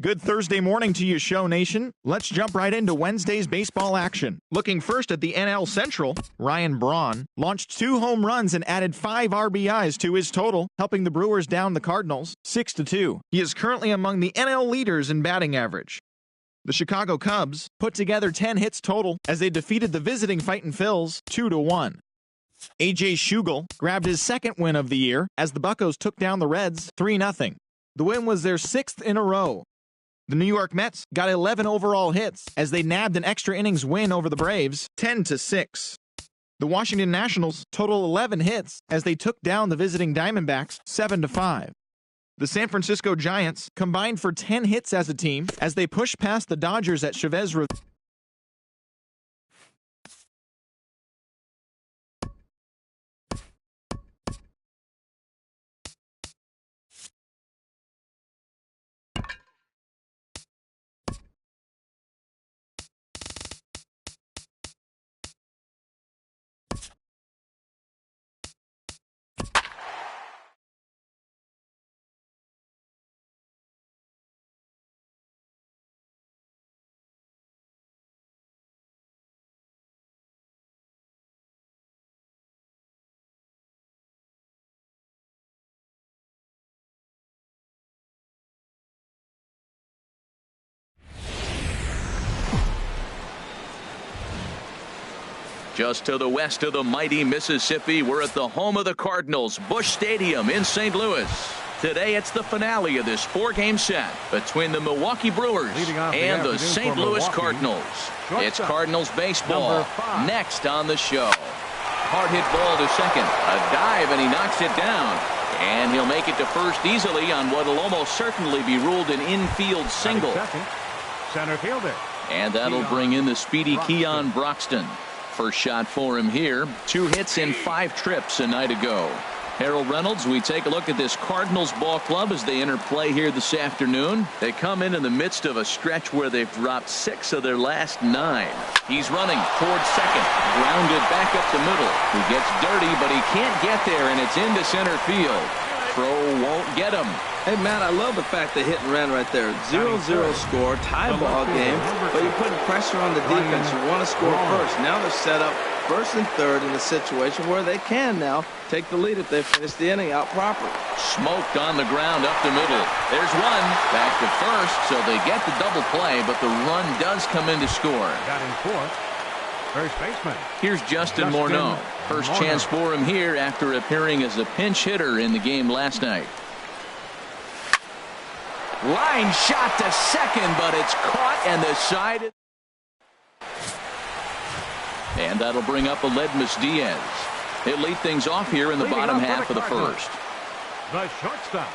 Good Thursday morning to you, Show Nation. Let's jump right into Wednesday's baseball action. Looking first at the NL Central, Ryan Braun launched 2 home runs and added 5 RBIs to his total, helping the Brewers down the Cardinals 6-2. He is currently among the NL leaders in batting average. The Chicago Cubs put together 10 hits total as they defeated the visiting Fightin' Phils 2-1. A.J. Schugel grabbed his second win of the year as the Buccos took down the Reds 3-0. The win was their 6th in a row. The New York Mets got 11 overall hits as they nabbed an extra innings win over the Braves 10-6. The Washington Nationals total 11 hits as they took down the visiting Diamondbacks 7-5. The San Francisco Giants combined for 10 hits as a team as they pushed past the Dodgers at Chavez Ravine. Just to the west of the mighty Mississippi, we're at the home of the Cardinals, Busch Stadium in St. Louis. Today, it's the finale of this 4-game set between the Milwaukee Brewers and the St. Louis Cardinals. It's Cardinals baseball next on the show. Hard hit ball to second. A dive, and he knocks it down. And he'll make it to first easily on what will almost certainly be ruled an infield single. Center fielder. And that'll bring in the speedy Keon Broxton. First shot for him here. 2 hits in 5 trips a night ago. Harold Reynolds, we take a look at this Cardinals ball club as they enter play here this afternoon. They come in the midst of a stretch where they've dropped 6 of their last 9. He's running towards second. Grounded back up the middle. He gets dirty, but he can't get there, and it's into center field. Throw won't get him. Hey, Matt, I love the fact they hit and ran right there. 0-0 score, tie ball game, but you're putting pressure on the defense. You want to score first. Now they're set up first and third in a situation where they can now take the lead if they finish the inning out properly. Smoked on the ground up the middle. There's one. Back to first, so they get the double play, but the run does come in to score. Got in fourth. First baseman. Here's Justin Morneau. First chance for him here after appearing as a pinch hitter in the game last night. Line shot to second, but it's caught, and the side. And that'll bring up Aledmus Diaz. He'll lead things off here in the bottom half of the first. The shortstop,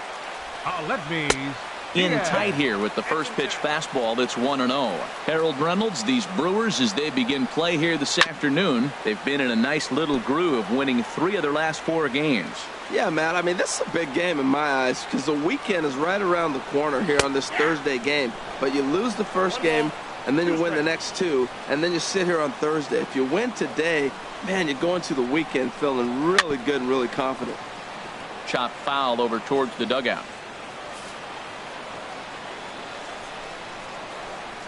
Aledmus in tight here with the first pitch fastball that's 1-0. Harold Reynolds, these Brewers, as they begin play here this afternoon, they've been in a nice little groove, winning 3 of their last 4 games. Yeah, Matt, I mean, this is a big game in my eyes because the weekend is right around the corner here on this Thursday game. But you lose the first game, and then you win the next 2, and then you sit here on Thursday. If you win today, man, you're going to the weekend feeling really good and really confident. Chop foul over towards the dugout.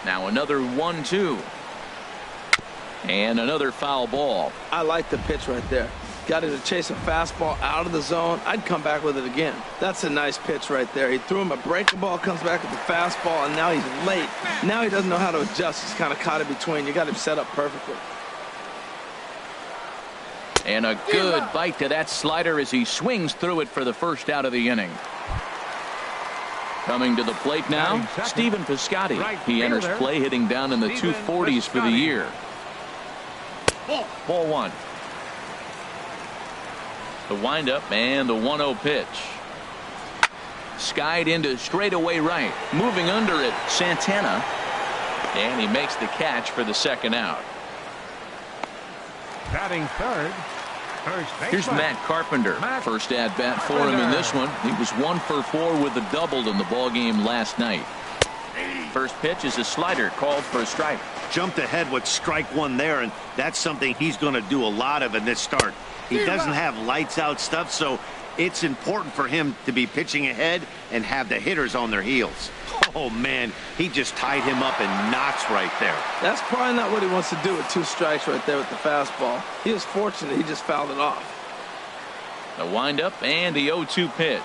Now another 1-2. And another foul ball. I like the pitch right there. Got him to chase a fastball out of the zone. I'd come back with it again. That's a nice pitch right there. He threw him a breaking ball, comes back with the fastball, and now he's late. Now he doesn't know how to adjust. He's kind of caught in between. You got him set up perfectly. And a good bite to that slider as he swings through it for the first out of the inning. Coming to the plate now, Stephen Piscotty. He enters play hitting down in the 240s for the year. Ball 1. The windup and the 1-0 pitch. Skied into straightaway right. Moving under it, Santana. And he makes the catch for the second out. Batting third. Here's Matt Carpenter. First at bat for him in this one. He was 1 for 4 with a double in the ball game last night. First pitch is a slider called for a strike. Jumped ahead with strike one there, and that's something he's going to do a lot of in this start. He doesn't have lights out stuff, so it's important for him to be pitching ahead and have the hitters on their heels. Oh, man, he just tied him up in knots right there. That's probably not what he wants to do with 2 strikes right there with the fastball. He was fortunate he just fouled it off. The windup and the 0-2 pitch.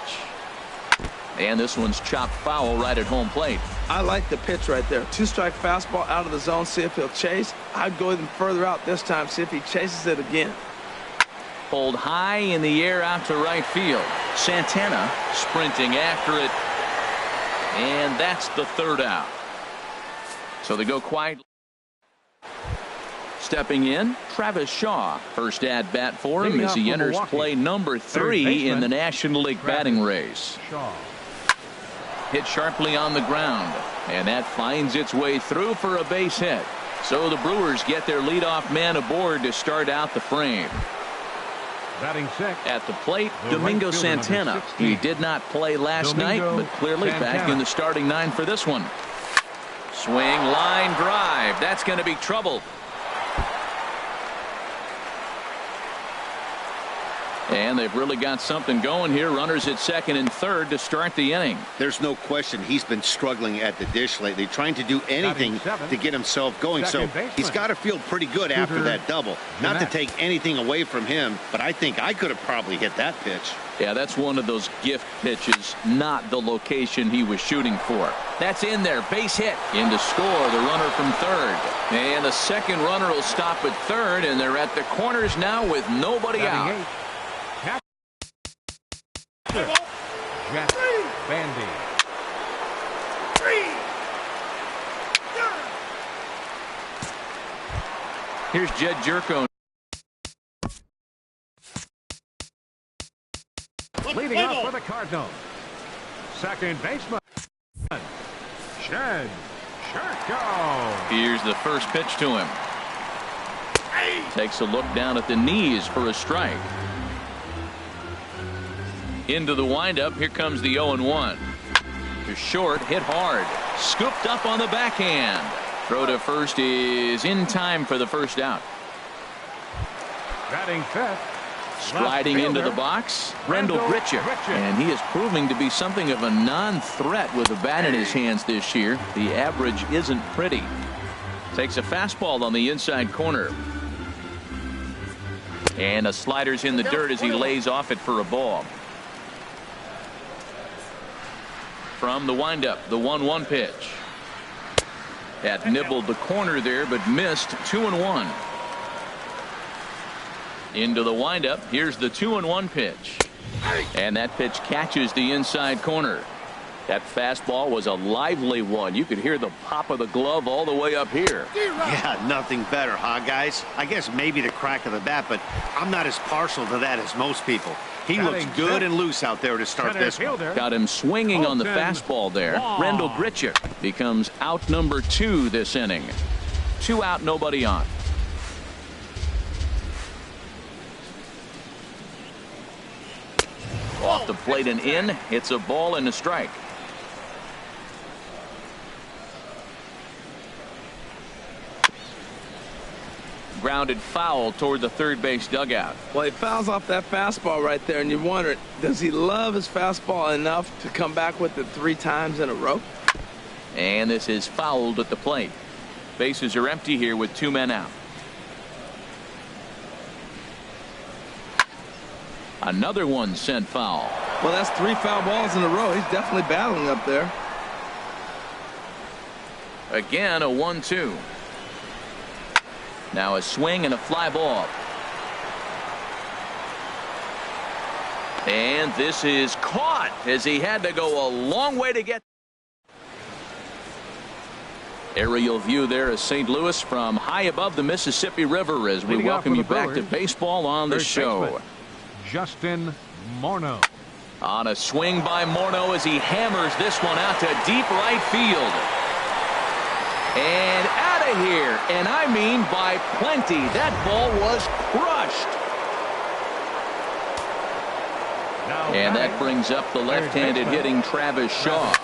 And this one's chopped foul right at home plate. I like the pitch right there. 2-strike fastball out of the zone, see if he'll chase. I'd go even further out this time, see if he chases it again. Pulled high in the air out to right field. Santana sprinting after it. And that's the 3rd out. So they go quiet. Stepping in, Travis Shaw. First at bat for him as he enters play number 3 in the National League batting race. Hit sharply on the ground, and that finds its way through for a base hit. So the Brewers get their leadoff man aboard to start out the frame. Batting sixth. At the plate, Domingo Santana. He did not play last night, but clearly back in the starting 9 for this one. Swing, line drive. That's going to be trouble. And they've really got something going here. Runners at second and third to start the inning. There's no question he's been struggling at the dish lately, trying to do anything to get himself going. So he's got to feel pretty good after that double. Not to take anything away from him, but I think I could have probably hit that pitch. Yeah, that's one of those gift pitches, not the location he was shooting for. That's in there. Base hit. In to score, the runner from third. And the second runner will stop at third, and they're at the corners now with nobody out. Jeff Bandy. Here's Jed Jerko. Leading off for the Cardinals. Second baseman. Jed Jerko. Here's the first pitch to him. Takes a look down at the knees for a strike. Into the windup. Here comes the 0-1. To short, hit hard. Scooped up on the backhand. Throw to first is in time for the first out. Batting fifth. Striding into the box, Rendell Gritcher. And he is proving to be something of a non-threat with the bat in his hands this year. The average isn't pretty. Takes a fastball on the inside corner. And a slider's in the dirt as he lays off it for a ball. From the windup, the 1-1 pitch. That nibbled the corner there, but missed. 2-1. Into the windup. Here's the 2-1 pitch. And that pitch catches the inside corner. That fastball was a lively one. You could hear the pop of the glove all the way up here. Yeah, nothing better, huh, guys? I guess maybe the crack of the bat, but I'm not as partial to that as most people. He looks good and loose out there to start this one. Got him swinging on the fastball there. Rendell Gritcher becomes out number 2 this inning. 2 out, nobody on. Off the plate and in. It's a ball and a strike. Grounded foul toward the third base dugout. Well, he fouls off that fastball right there, and you wonder, does he love his fastball enough to come back with it 3 times in a row? And this is fouled at the plate. Bases are empty here with 2 men out. Another one sent foul. Well, that's 3 foul balls in a row. He's definitely battling up there. Again, a 1-2. Now a swing and a fly ball. And this is caught as he had to go a long way to get. Aerial view there of St. Louis from high above the Mississippi River as we welcome you back to baseball on the show. Justin Morneau. On a swing by Morneau as he hammers this one out to deep right field. And out of here, and I mean by plenty. That ball was crushed. And that brings up the left-handed hitting Travis Shaw.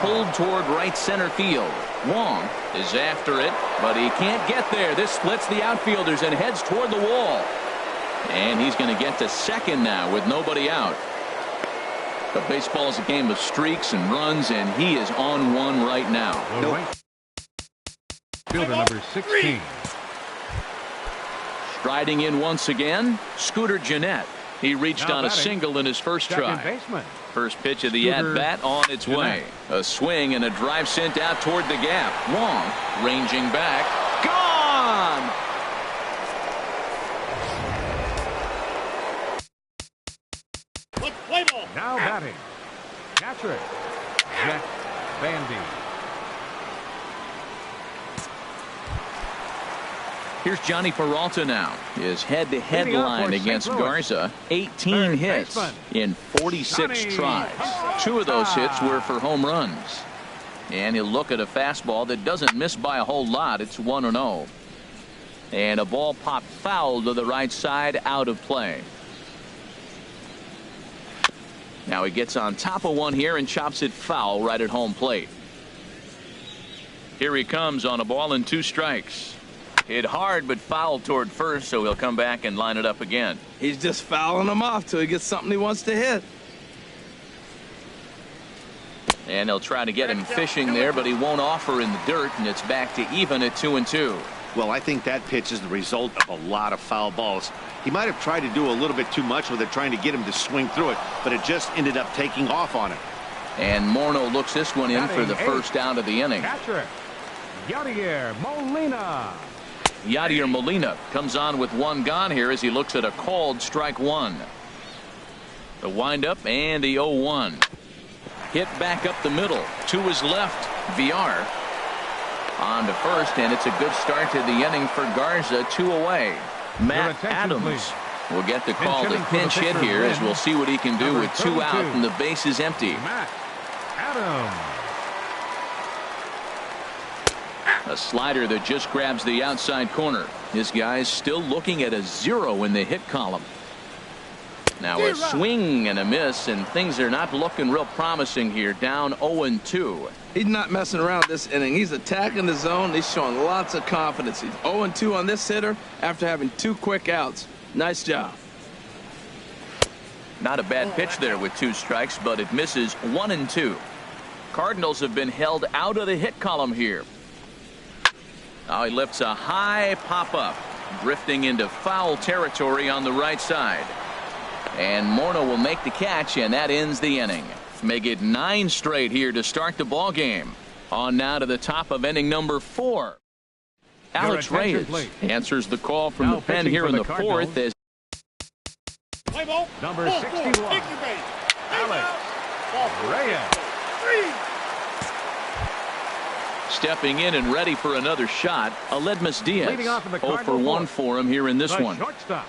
pulled toward right center field. Wong is after it, but he can't get there. This splits the outfielders and heads toward the wall. And he's going to get to second now with nobody out. But baseball is a game of streaks and runs, and he is on one right now. Fielder number 16. Striding in once again, Scooter Gennett. He reached on a single in his first try. First pitch of the at-bat on its way. A swing and a drive sent out toward the gap. Wong ranging back. Gone! Now batting. Catcher, Jack Bandy. Here's Johnny Peralta now. His head-to-head line against Garza. 18 hits in 46 tries. 2 of those hits were for home runs. And he'll look at a fastball that doesn't miss by a whole lot. It's 1-0. And a ball popped foul to the right side, out of play. Now he gets on top of one here and chops it foul right at home plate. Here he comes on a ball and 2 strikes. Hit hard but fouled toward first, so he'll come back and line it up again. He's just fouling them off till he gets something he wants to hit. And they'll try to get him fishing there, but he won't offer in the dirt, and it's back to even at 2-2. Well, I think that pitch is the result of a lot of foul balls. He might have tried to do a little bit too much with it, trying to get him to swing through it, but it just ended up taking off on him. And Morneau looks this one in for the first out of the inning. Catcher, Yadier Molina. Yadier Molina comes on with 1 gone here as he looks at a called strike 1. The windup and the 0-1. Hit back up the middle to his left. Villar on to first, and it's a good start to the inning for Garza. 2 away. Matt Adams will get the call to pinch hit here, as we'll see what he can do with 2 out and the base is empty. Matt Adams. A slider that just grabs the outside corner. This guy's still looking at a 0 in the hit column. Now a swing and a miss, and things are not looking real promising here. Down 0-2. He's not messing around this inning. He's attacking the zone. He's showing lots of confidence. He's 0-2 on this hitter after having 2 quick outs. Nice job. Not a bad pitch there with 2 strikes, but it misses. 1-2. Cardinals have been held out of the hit column here. Now he lifts a high pop-up, drifting into foul territory on the right side. And Morneau will make the catch, and that ends the inning. Make it 9 straight here to start the ball game. On now to the top of inning number 4. Alex Reyes answers the call from the pen here in the 4th. As number 61, Alex Reyes. Stepping in and ready for another shot, Aledmys Diaz. 0 for 1 for him here in this one. Shortstop,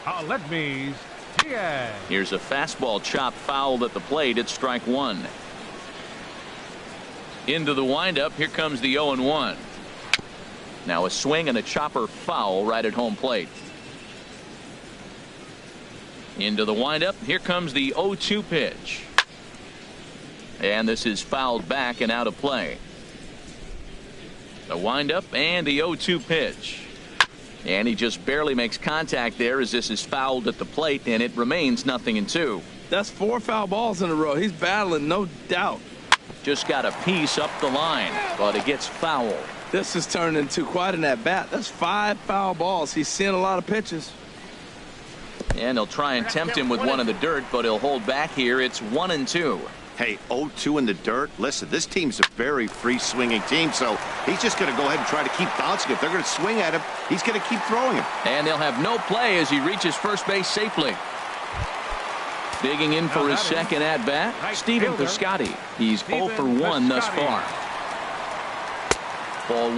Aledmys Diaz. Here's a fastball chopped foul at the plate. It's strike 1. Into the windup. Here comes the 0-1. Now a swing and a chopper foul right at home plate. Into the windup. Here comes the 0-2 pitch. And this is fouled back and out of play. The windup and the 0-2 pitch. And he just barely makes contact there as this is fouled at the plate, and it remains 0-2. That's 4 foul balls in a row. He's battling, no doubt. Just got a piece up the line, but it gets fouled. This is turning into quite an at-bat. That's 5 foul balls. He's seeing a lot of pitches. And he'll try and tempt him with one in the dirt, but he'll hold back here. It's 1-2. Hey, 0-2 in the dirt. Listen, this team's a very free-swinging team, so he's just going to go ahead and try to keep bouncing. If they're going to swing at him, he's going to keep throwing him. And they'll have no play as he reaches first base safely. Digging in for his second at-bat, Stephen Piscotty. He's 0 for 1 thus far. Ball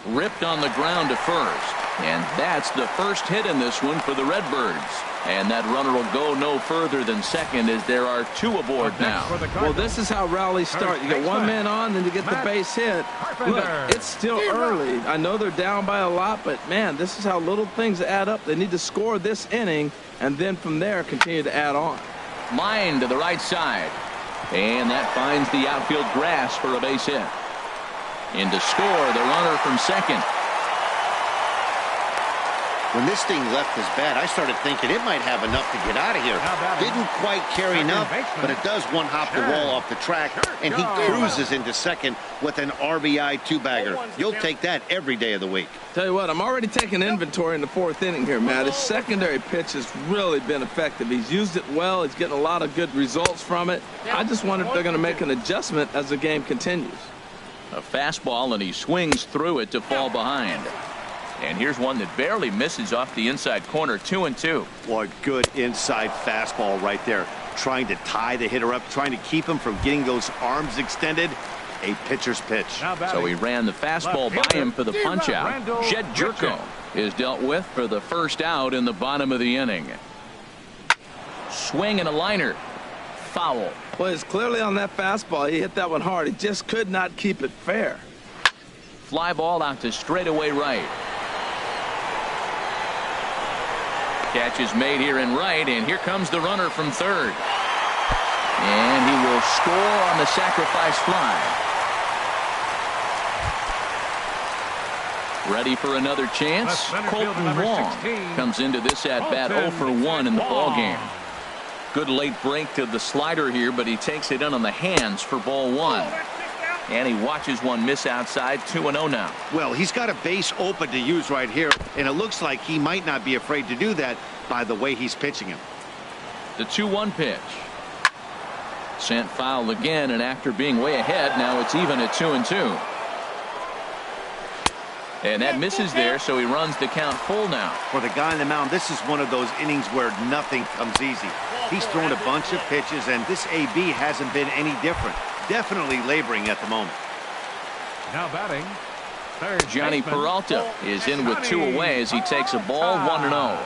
1. Ripped on the ground to first. And that's the first hit in this one for the Redbirds. And that runner will go no further than second as there are 2 aboard now. Well, this is how rallies start. You get 1 man on, then you get the base hit. Look, it's still early. I know they're down by a lot, but, man, this is how little things add up. They need to score this inning, and then from there continue to add on. Line to the right side. And that finds the outfield grass for a base hit. In to score, the runner from second. When this thing left his bat, I started thinking it might have enough to get out of here. Didn't quite carry enough, but it does one hop the wall off the track, and he cruises into second with an RBI 2-bagger. You'll take that every day of the week. Tell you what, I'm already taking inventory in the 4th inning here, Matt. His secondary pitch has really been effective. He's used it well. He's getting a lot of good results from it. I just wonder if they're going to make an adjustment as the game continues. A fastball, and he swings through it to fall behind. And here's one that barely misses off the inside corner. 2-2. Boy, good inside fastball right there. Trying to tie the hitter up, trying to keep him from getting those arms extended. A pitcher's pitch. So he ran the fastball by him for the punch out. Jed Jerko is dealt with for the first out in the bottom of the inning. Swing and a liner. Foul. Well, it's clearly on that fastball. He hit that one hard. He just could not keep it fair. Fly ball out to straightaway right. Catch is made here in right, and here comes the runner from third. And he will score on the sacrifice fly. Ready for another chance. Colton Wong comes into this at-bat 0 for 1 in the ballgame. Good late break to the slider here, but he takes it in on the hands for ball 1. And he watches one miss outside. 2-0 now. Well, he's got a base open to use right here, and it looks like he might not be afraid to do that by the way he's pitching him. The 2-1 pitch. Sent foul again, and after being way ahead, now it's even at 2-2. And that misses there, so he runs the count full now. For the guy on the mound, this is one of those innings where nothing comes easy. He's thrown a bunch of pitches, and this AB hasn't been any different. Definitely laboring at the moment. Now batting, third Johnny baseman, Peralta is in with 2 away as he takes a ball 1-0.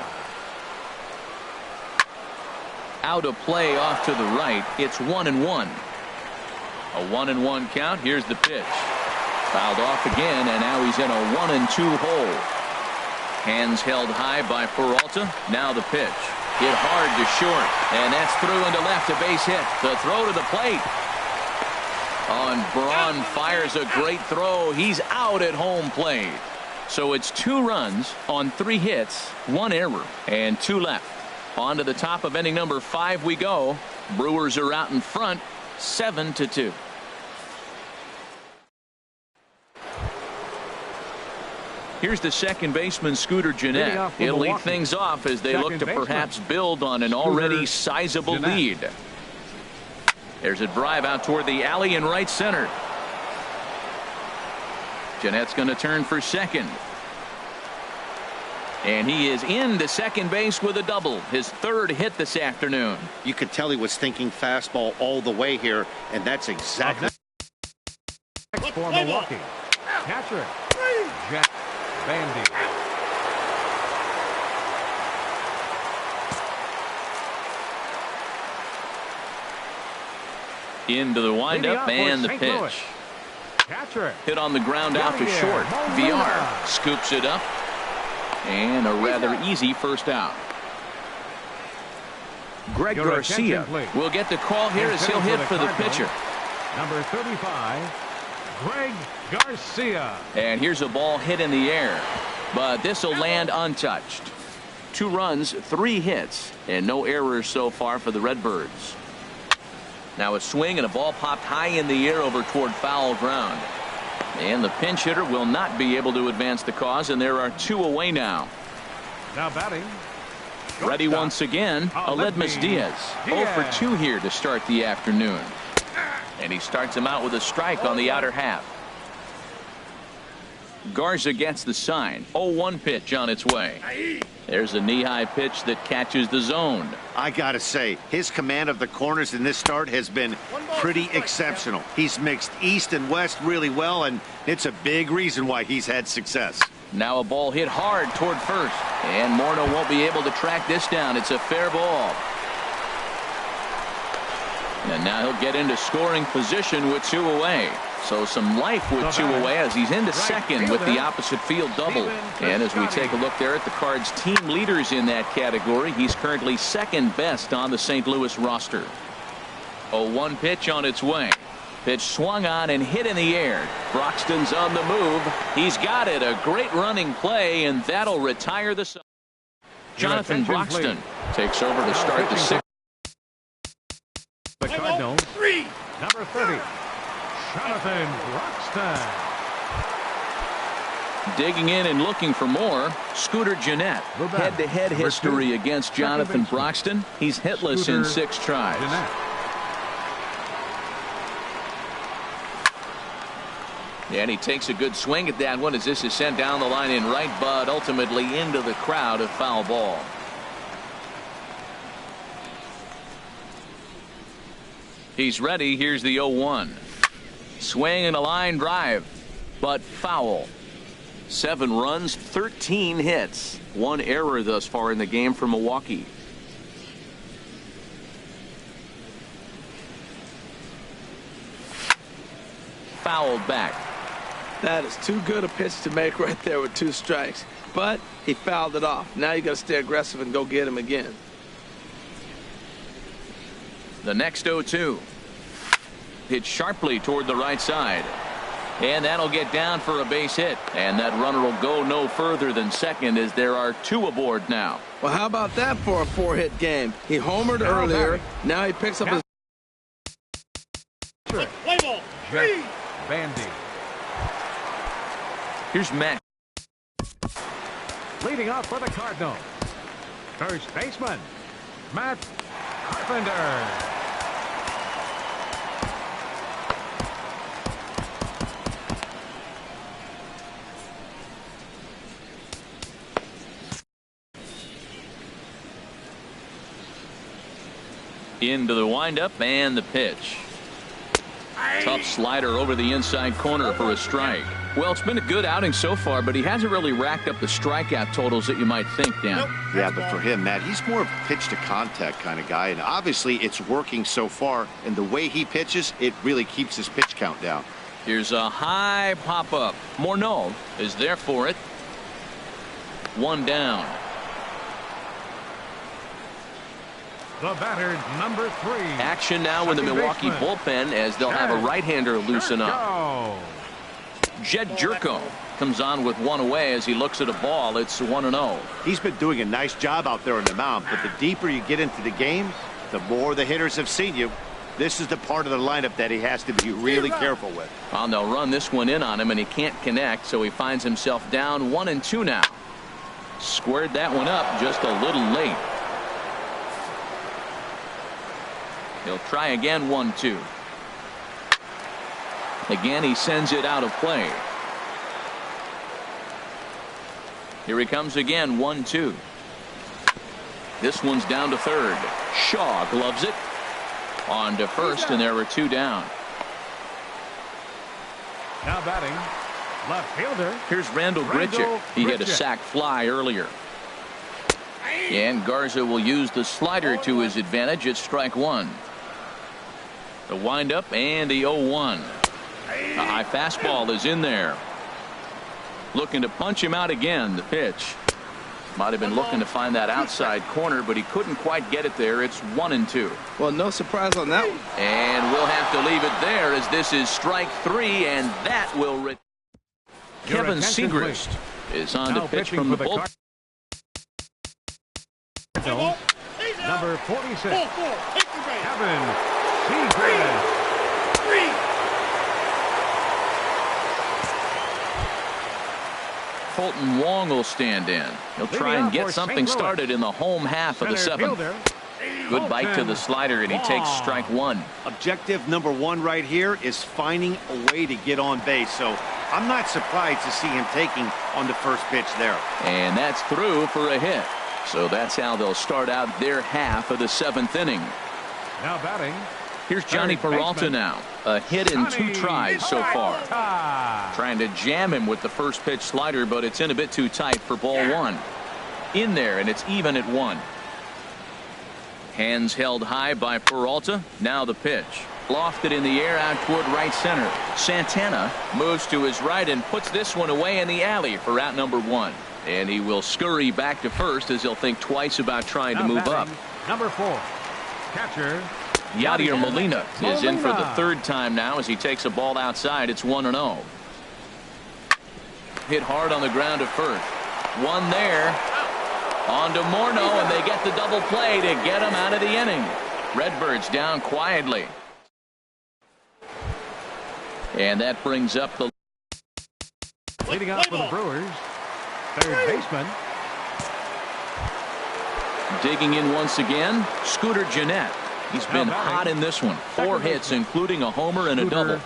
Out of play off to the right. It's 1-1. A 1-1 count. Here's the pitch. Fouled off again, and now he's in a 1-2 hole. Hands held high by Peralta. Now the pitch. Hit hard to short, and that's through into left, a base hit. The throw to the plate. And Braun fires a great throw. He's out at home plate. So it's 2 runs on 3 hits, 1 error, and 2 left. On to the top of inning number 5 we go. Brewers are out in front, 7-2. Here's the second baseman, Scooter Gennett. He'll lead things off as they look to perhaps build on an already sizable lead. There's a drive out toward the alley in right center. Gennett's going to turn for second. And he is into second base with a double. His 3rd hit this afternoon. You could tell he was thinking fastball all the way here, and that's exactly. for Milwaukee. Catcher, Jack Bandy. Into the windup and the pitch. Catcher. Hit on the ground out to short. VR scoops it up. And a rather easy first out. Greg Garcia will get the call here as he'll hit for the pitcher. Number 35, Greg Garcia. And here's a ball hit in the air. But this will land untouched. 2 runs, 3 hits, and no errors so far for the Redbirds. Now a swing and a ball popped high in the air over toward foul ground. And the pinch hitter will not be able to advance the cause, and there are 2 away now. Now batting. Ready once again, Aledmus Diaz. 0 for 2 here to start the afternoon. And he starts him out with a strike on the outer half. Garza gets the sign. 0-1 pitch on its way. There's a knee-high pitch that catches the zone. I gotta say, his command of the corners in this start has been pretty exceptional. He's mixed east and west really well, and it's a big reason why he's had success. Now a ball hit hard toward first, and Morneau won't be able to track this down. It's a fair ball. And now he'll get into scoring position with 2 away. So some life with 2 away as he's into second with the opposite field double. And as we take a look there at the Cards' team leaders in that category, he's currently second best on the St. Louis roster. 0-1 pitch on its way. Pitch swung on and hit in the air. Broxton's on the move. He's got it. A great running play, and that'll retire the... Jonathan Broxton takes over to start the 6th. The Cardinals, number 30, Jonathan Broxton. Digging in and looking for more, Scooter Gennett. Head-to-head history against Jonathan Broxton. He's hitless in 6 tries. And he takes a good swing at that one as this is sent down the line in right, but ultimately into the crowd, a foul ball. He's ready. Here's the 0-1. Swing and a line drive, but foul. 7 runs, 13 hits. 1 error thus far in the game for Milwaukee. Fouled back. That is too good a pitch to make right there with 2 strikes. But he fouled it off. Now you got to stay aggressive and go get him again. The next 0-2. Hit sharply toward the right side. And that'll get down for a base hit. And that runner will go no further than second as there are 2 aboard now. Well, how about that for a 4-hit game? He homered earlier. Now he picks up his... Play ball. Jeff Bandy. Here's Matt. Leading off for the Cardinals, first baseman, Matt Carpenter. Into the windup and the pitch. Tough slider over the inside corner for a strike. Well, it's been a good outing so far, but he hasn't really racked up the strikeout totals that you might think, Dan. Yeah, but for him, Matt, he's more of a pitch-to-contact kind of guy, and obviously it's working so far, and the way he pitches, it really keeps his pitch count down. Here's a high pop-up. Morneau is there for it. 1 down. The batter, number 3. Action now in the Milwaukee bullpen as they'll have a right-hander loosen up. Jed Jerko comes on with 1 away as he looks at a ball. It's 1-0. He's been doing a nice job out there on the mound, but the deeper you get into the game, the more the hitters have seen you. This is the part of the lineup that he has to be really careful with. Well, they'll run this one in on him, and he can't connect, so he finds himself down 1-2 now. Squared that one up just a little late. He'll try again. 1-2. Again, he sends it out of play. Here he comes again. 1-2. This one's down to third. Shaw gloves it. On to first, and there were 2 down. Now batting, left fielder. Here's Randall Grichuk. He hit a sac fly earlier. And Garza will use the slider to his advantage at strike 1. The windup and the 0-1. A high fastball is in there. Looking to punch him out again. The pitch. Might have been looking to find that outside corner, but he couldn't quite get it there. It's 1-2. Well, no surprise on that one. And we'll have to leave it there as this is strike 3, and that will... Kevin Segrist is on to pitch from the bullpen. Number 46, Kevin Segrist. Fulton Wong will stand in. He'll try and get something started in the home half of the 7th. Good bite to the slider, and he takes strike 1. Objective number 1 right here is finding a way to get on base. So I'm not surprised to see him taking on the first pitch there. And that's through for a hit. So that's how they'll start out their half of the 7th inning. Now batting. Here's Johnny Peralta now. A hit in 2 tries so far. Trying to jam him with the first pitch slider, but it's in a bit too tight for ball 1. In there, and it's even at 1. Hands held high by Peralta. Now the pitch. Lofted in the air out toward right center. Santana moves to his right and puts this one away in the alley for out number 1. And he will scurry back to first as he'll think twice about trying to move up. Number 4. Catcher. Yadier Molina is in for the 3rd time now as he takes a ball outside. It's 1-0. Hit hard on the ground to first. One there. On to Morneau, and they get the double play to get him out of the inning. Redbirds down quietly. And that brings up the Leading up for the Brewers. 3rd baseman. digging in once again. Scooter Gennett. He's been hot in this one. 4 hits, including a homer and a double.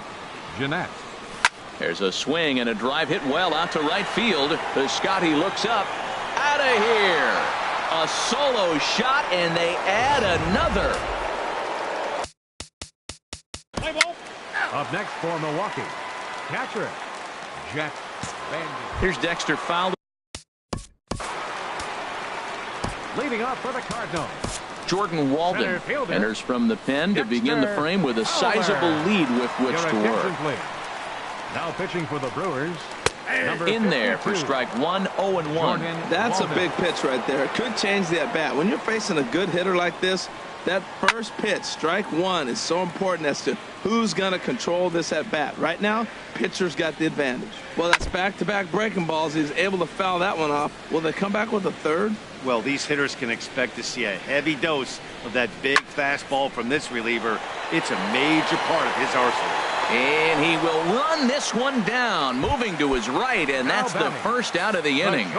Gennett. There's a swing and a drive hit well out to right field. Piscotty looks up. Out of here. A solo shot, and they add another. Up next for Milwaukee. Catcher. Jet. Here's Dexter Fowler. Leading up for the Cardinals. Jordan Walden enters from the pen to begin the frame with a sizable lead with which to work. Now pitching for the Brewers. In there for strike 1, 0-1. That's a big pitch right there. It could change the at-bat. When you're facing a good hitter like this, that first pitch, strike 1, is so important as to who's going to control this at-bat. Right now, pitcher's got the advantage. Well, that's back-to-back breaking balls. He's able to foul that one off. Will they come back with a 3rd? Well, these hitters can expect to see a heavy dose of that big fastball from this reliever. It's a major part of his arsenal. And he will run this one down, moving to his right, and that's the first out of the inning.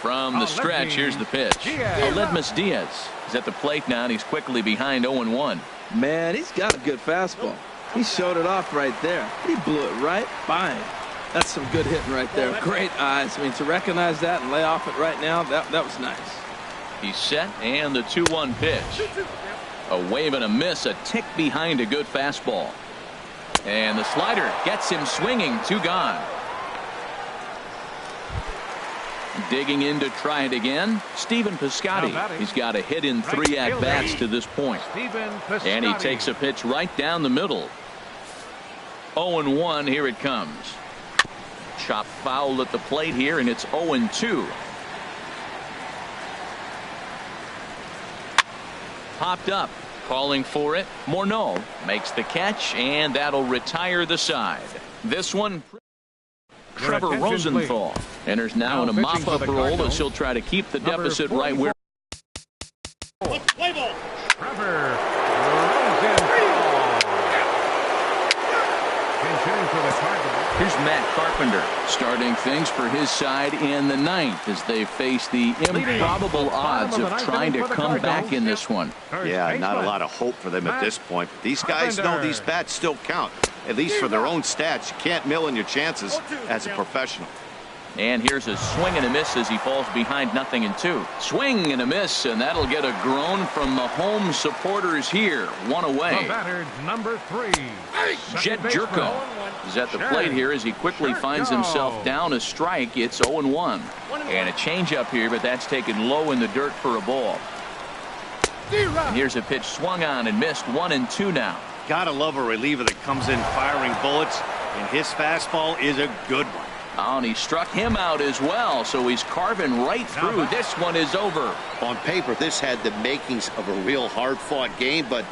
From the stretch, here's the pitch. Aledmus Diaz is at the plate now, and he's quickly behind 0-1. Man, he's got a good fastball. He showed it off right there. He blew it right by him. That's some good hitting right there. Great eyes. I mean, to recognize that and lay off it right now, that was nice. He's set, and the 2-1 pitch. A wave and a miss, a tick behind a good fastball. And the slider gets him swinging. 2 gone. Digging in to try it again. Stephen Piscotty. He's got a hit in 3 at-bats to this point. And he takes a pitch right down the middle. 0-1. Here it comes. Chop foul at the plate here, and it's 0-2. Popped up. Calling for it. Morneau makes the catch, and that'll retire the side. This one, Trevor Rosenthal enters now in a mop-up role as he'll try to keep the deficit right where. Trevor Rosenthal. Here's Matt Carpenter starting things for his side in the 9th as they face the improbable odds of trying to come back in this one. Yeah, not a lot of hope for them at this point. But these guys know these bats still count, at least for their own stats. You can't mill in your chances as a professional. And here's a swing and a miss as he falls behind 0-2. Swing and a miss, and that'll get a groan from the home supporters here. 1 away. The batter, number 3. Jet Jerko is at the plate here as he quickly finds himself down a strike. It's 0-1. And a changeup here, but that's taken low in the dirt for a ball. And here's a pitch swung on and missed. 1-2 now. Gotta love a reliever that comes in firing bullets, and his fastball is a good one. Oh, and he struck him out as well, so he's carving right through. This one is over. On paper, this had the makings of a real hard-fought game, but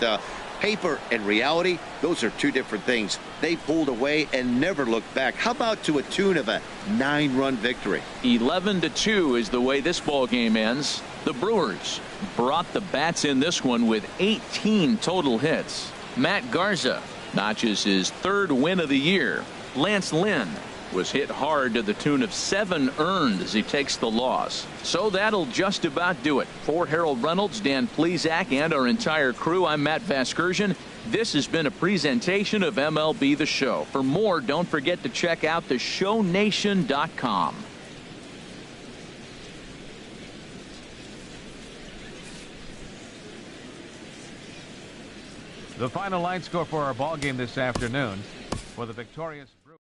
paper and reality, those are 2 different things. They pulled away and never looked back. How about to a tune of a 9-run victory? 11-2 is the way this ball game ends. The Brewers brought the bats in this one with 18 total hits. Matt Garza notches his 3rd win of the year. Lance Lynn was hit hard to the tune of 7 earned as he takes the loss. So that'll just about do it. For Harold Reynolds, Dan Plesac, and our entire crew, I'm Matt Vasgersian. This has been a presentation of MLB The Show. For more, don't forget to check out theshownation.com. The final line score for our ball game this afternoon for the victorious Brewers.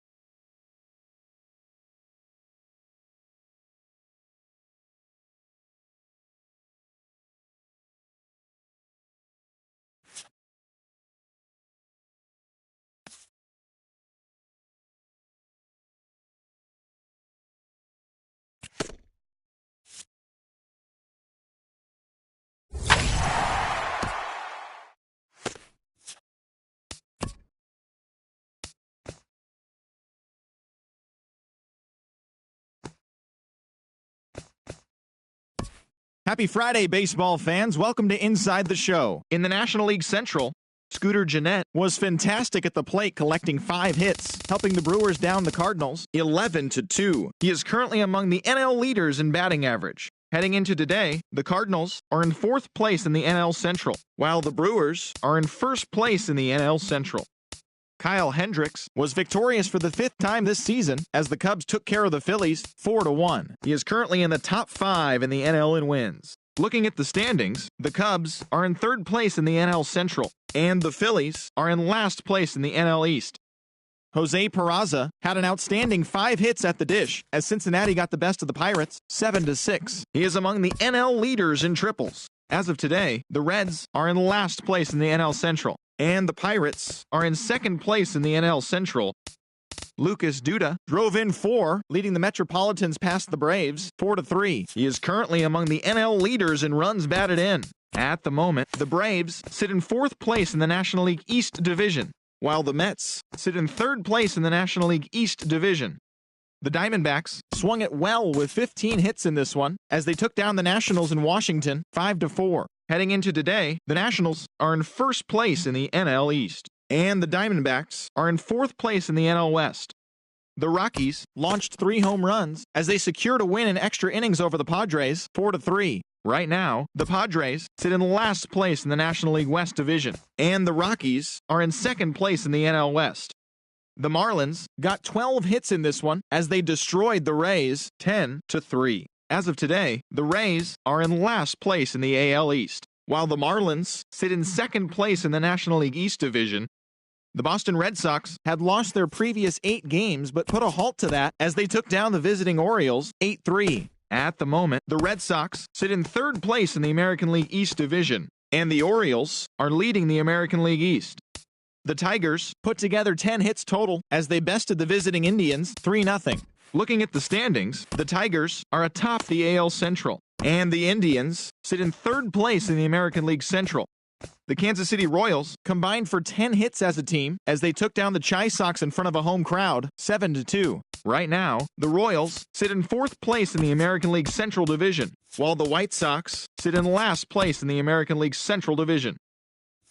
Happy Friday, baseball fans. Welcome to Inside the Show. In the National League Central, Scooter Gennett was fantastic at the plate, collecting 5 hits, helping the Brewers down the Cardinals 11-2. He is currently among the NL leaders in batting average. Heading into today, the Cardinals are in 4th place in the NL Central, while the Brewers are in 1st place in the NL Central. Kyle Hendricks was victorious for the 5th time this season as the Cubs took care of the Phillies 4-1. He is currently in the top 5 in the NL in wins. Looking at the standings, the Cubs are in 3rd place in the NL Central, and the Phillies are in last place in the NL East. Jose Peraza had an outstanding 5 hits at the dish as Cincinnati got the best of the Pirates 7-6. He is among the NL leaders in triples. As of today, the Reds are in last place in the NL Central, and the Pirates are in 2nd place in the NL Central. Lucas Duda drove in 4, leading the Metropolitans past the Braves 4-3. He is currently among the NL leaders in runs batted in. At the moment, the Braves sit in 4th place in the National League East Division, while the Mets sit in 3rd place in the National League East Division. The Diamondbacks swung it well with 15 hits in this one as they took down the Nationals in Washington 5-4. Heading into today, the Nationals are in 1st place in the NL East, and the Diamondbacks are in 4th place in the NL West. The Rockies launched 3 home runs as they secured a win in extra innings over the Padres 4-3. Right now, the Padres sit in last place in the National League West Division, and the Rockies are in 2nd place in the NL West. The Marlins got 12 hits in this one as they destroyed the Rays 10-3. As of today, the Rays are in last place in the AL East, while the Marlins sit in 2nd place in the National League East Division. The Boston Red Sox had lost their previous 8 games but put a halt to that as they took down the visiting Orioles 8-3. At the moment, the Red Sox sit in 3rd place in the American League East Division, and the Orioles are leading the American League East. The Tigers put together 10 hits total as they bested the visiting Indians 3-0. Looking at the standings, the Tigers are atop the AL Central, and the Indians sit in 3rd place in the American League Central. The Kansas City Royals combined for 10 hits as a team as they took down the Chi Sox in front of a home crowd 7-2. Right now, the Royals sit in 4th place in the American League Central Division, while the White Sox sit in last place in the American League Central Division.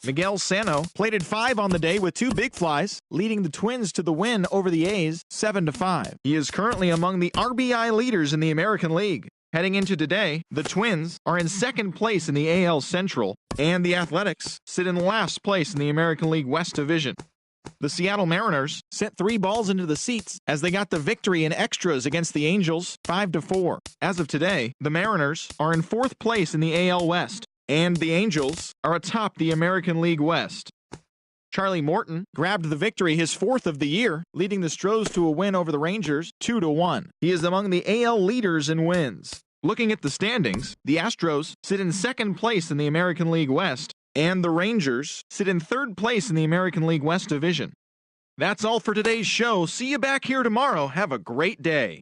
Miguel Sano plated 5 on the day with 2 big flies, leading the Twins to the win over the A's 7-5. He is currently among the RBI leaders in the American League. Heading into today, the Twins are in 2nd place in the AL Central, and the Athletics sit in last place in the American League West Division. The Seattle Mariners sent 3 balls into the seats as they got the victory in extras against the Angels 5-4. As of today, the Mariners are in 4th place in the AL West, and the Angels are atop the American League West. Charlie Morton grabbed the victory, his 4th of the year, leading the Stros to a win over the Rangers 2-1. He is among the AL leaders in wins. Looking at the standings, the Astros sit in 2nd place in the American League West, and the Rangers sit in 3rd place in the American League West Division. That's all for today's show. See you back here tomorrow. Have a great day.